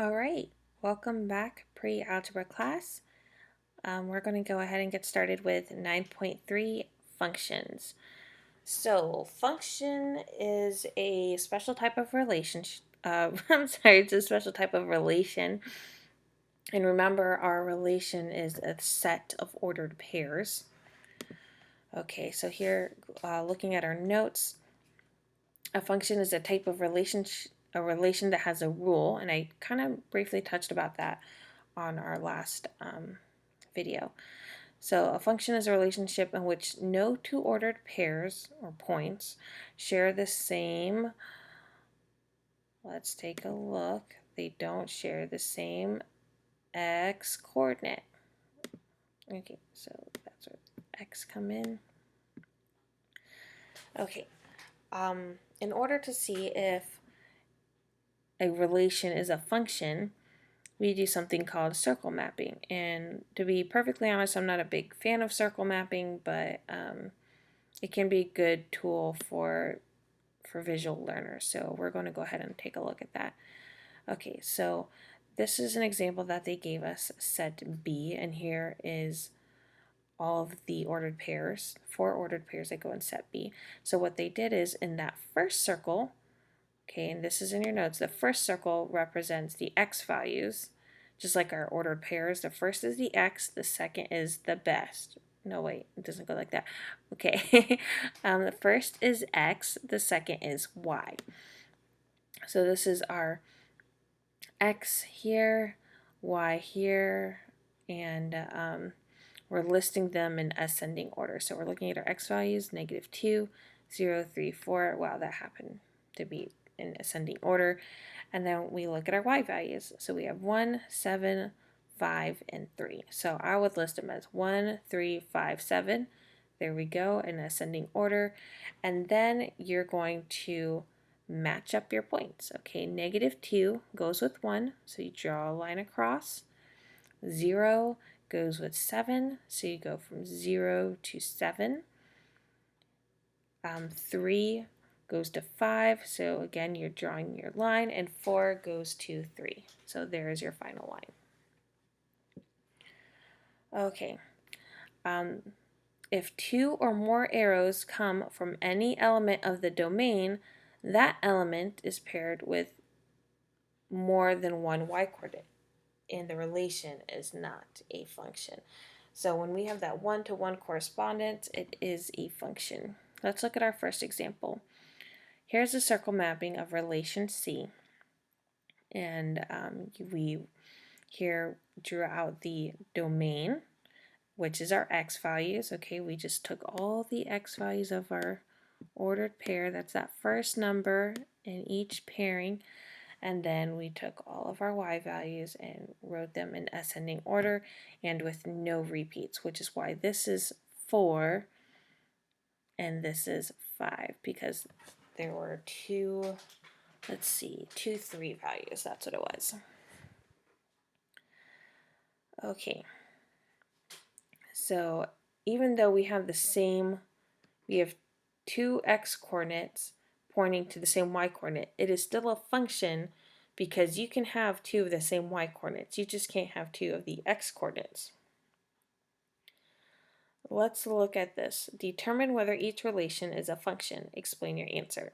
All right, welcome back, pre-algebra class. We're going to go ahead and get started with 9.3 functions. So, function is a special type of relationship. It's a special type of relation. And remember, our relation is a set of ordered pairs. Okay, so here, looking at our notes, a function is a type of a relation that has a rule, and I kind of briefly touched about that on our last video. So a function is a relationship in which no two ordered pairs or points share the same, let's take a look, they don't share the same x coordinate. Okay, so that's where x come in. Okay, in order to see if a relation is a function, we do something called circle mapping. And to be perfectly honest, I'm not a big fan of circle mapping, but it can be a good tool for visual learners. So we're going to go ahead and take a look at that. Okay, so this is an example that they gave us, set B, and here is all of the ordered pairs, 4 ordered pairs that go in set B. So what they did is in that first circle, okay, and this is in your notes, the first circle represents the x values, just like our ordered pairs. The first is the x, the second is the best. No, wait, it doesn't go like that. Okay, the first is x, the second is y. So this is our x here, y here, and we're listing them in ascending order. So we're looking at our x values, -2, 0, 3, 4. Wow, that happened to be in ascending order. And then we look at our y values. So we have 1, 7, 5, and 3. So I would list them as 1, 3, 5, 7. There we go, in ascending order. And then you're going to match up your points. Okay, -2 goes with 1, so you draw a line across. 0 goes with 7, so you go from 0 to 7. 3 goes to 5, so again you're drawing your line, and 4 goes to 3. So there's your final line. Okay, if 2 or more arrows come from any element of the domain, that element is paired with more than one y-coordinate, and the relation is not a function. So when we have that one-to-one correspondence, it is a function. Let's look at our first example. Here's a circle mapping of relation C, and we here drew out the domain, which is our x values. Okay, we just took all the x values of our ordered pair. That's that first number in each pairing. And then we took all of our y values and wrote them in ascending order and with no repeats, which is why this is 4 and this is 5, because there were two 3 values. That's what it was. Okay, so even though we have we have 2 x coordinates pointing to the same y coordinate, it is still a function because you can have 2 of the same y coordinates. You just can't have 2 of the x coordinates. Let's look at this. Determine whether each relation is a function. Explain your answer.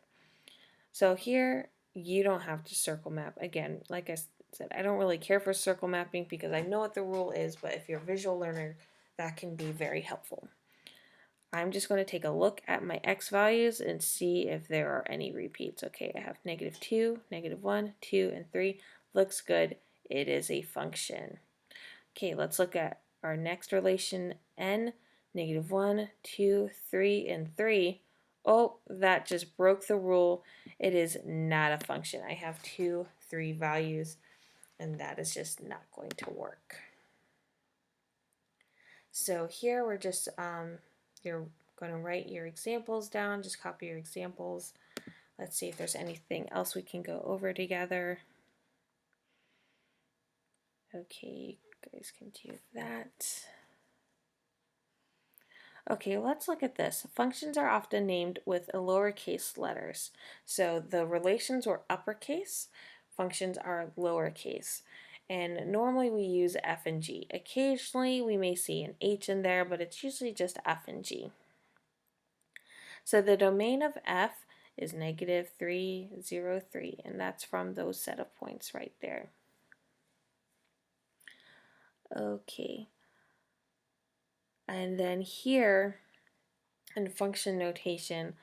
So here, you don't have to circle map. Again, like I said, I don't really care for circle mapping because I know what the rule is, but if you're a visual learner, that can be very helpful. I'm just going to take a look at my x values and see if there are any repeats. Okay, I have -2, -1, 2, and 3. Looks good. It is a function. Okay, let's look at our next relation, n, -1, 2, 3, and 3. Oh, that just broke the rule. It is not a function. I have 2, 3 values, and that is just not going to work. So here we're just, you're going to write your examples down, just copy your examples. Let's see if there's anything else we can go over together. Okay, you guys can do that. Okay, let's look at this. Functions are often named with lowercase letters. So the relations were uppercase functions are lowercase. And normally we use f and g. Occasionally we may see an h in there, but it's usually just f and g. So the domain of f is negative 3, 0, 3, and that's from those set of points right there. Okay. And then here in function notation,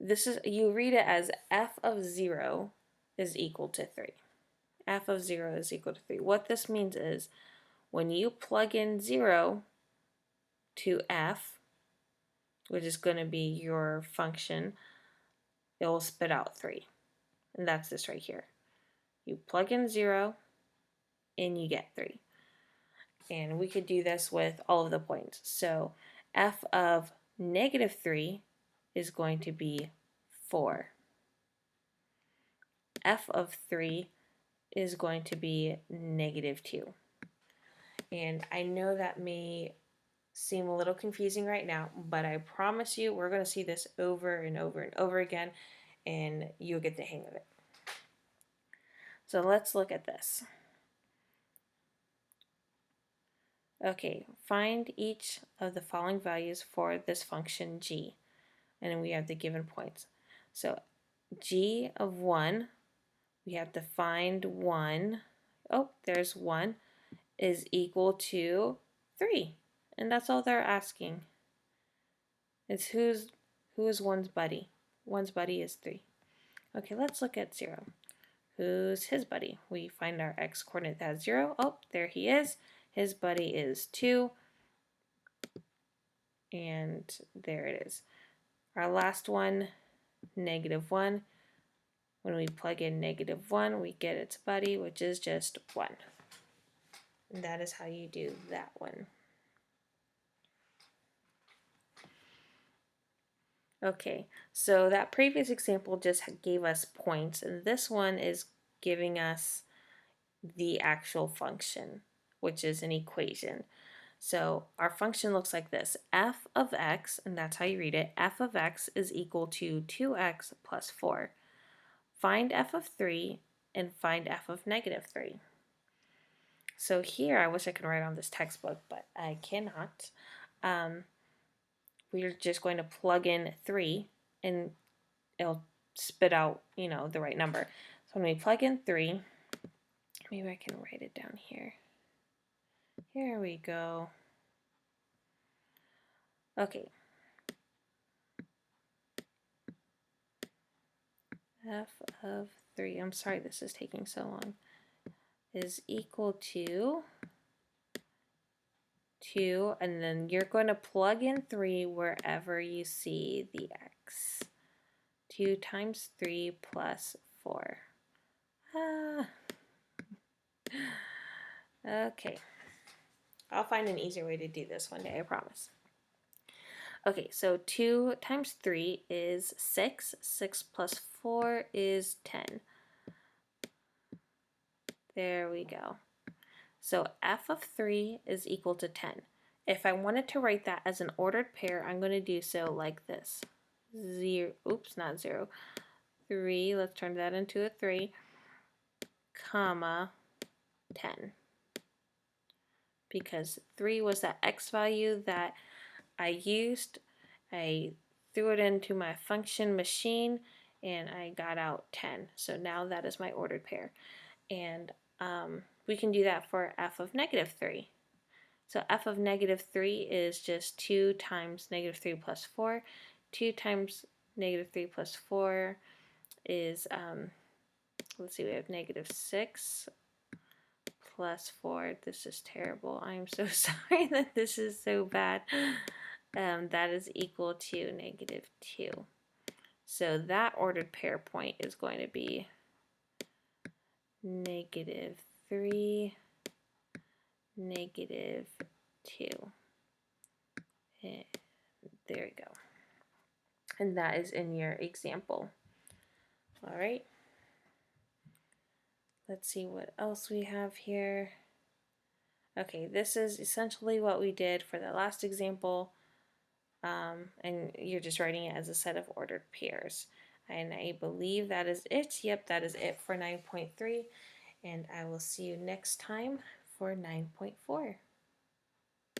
this is, you read it as f of 0 is equal to 3. F of 0 is equal to 3. What this means is when you plug in 0 to f, which is going to be your function, it will spit out 3. And that's this right here. You plug in 0 and you get 3. And we could do this with all of the points. So f of negative 3 is going to be 4. F of 3 is going to be negative 2. And I know that may seem a little confusing right now, but I promise you we're going to see this over and over and over again, and you'll get the hang of it. So let's look at this. Okay, find each of the following values for this function g, and then we have the given points. So g of 1, we have to find 1, oh, there's 1, is equal to 3. And that's all they're asking. It's who is 1's buddy? 1's buddy is 3. Okay, let's look at 0. Who's his buddy? We find our x coordinate that has 0. Oh, there he is. His buddy is 2. And there it is. Our last one, negative 1. When we plug in negative 1, we get its buddy, which is just 1. And that is how you do that one. Okay, so that previous example just gave us points, and this one is giving us the actual function, which is an equation. So our function looks like this. F of x, and that's how you read it, f of x is equal to 2x plus 4. Find f of 3 and find f of negative 3. So here, I wish I could write on this textbook, but I cannot. We're just going to plug in 3 and it'll spit out, the right number. So when we plug in 3, maybe I can write it down here. Here we go. Okay. F of 3, I'm sorry this is taking so long, is equal to 2, and then you're going to plug in 3 wherever you see the x. 2 times 3 plus 4. Okay. I'll find an easier way to do this one day, I promise. Okay, so 2 times 3 is 6. 6 plus 4 is 10. There we go. So f of 3 is equal to 10. If I wanted to write that as an ordered pair, I'm going to do so like this. 0, oops, not 0. 3, let's turn that into a 3, comma, 10. Because 3 was that x value that I used. I threw it into my function machine and I got out 10. So now that is my ordered pair. And we can do that for f of negative 3. So f of negative 3 is just 2 times negative 3 plus 4. 2 times negative 3 plus 4 is, let's see, we have negative 6 plus 4. This is terrible. I'm so sorry that this is so bad. That is equal to negative 2. So that ordered pair point is going to be negative 3, negative 2. And there you go. And that is in your example. All right. Let's see what else we have here. Okay, this is essentially what we did for the last example. And you're just writing it as a set of ordered pairs. And I believe that is it. Yep, that is it for 9.3. And I will see you next time for 9.4.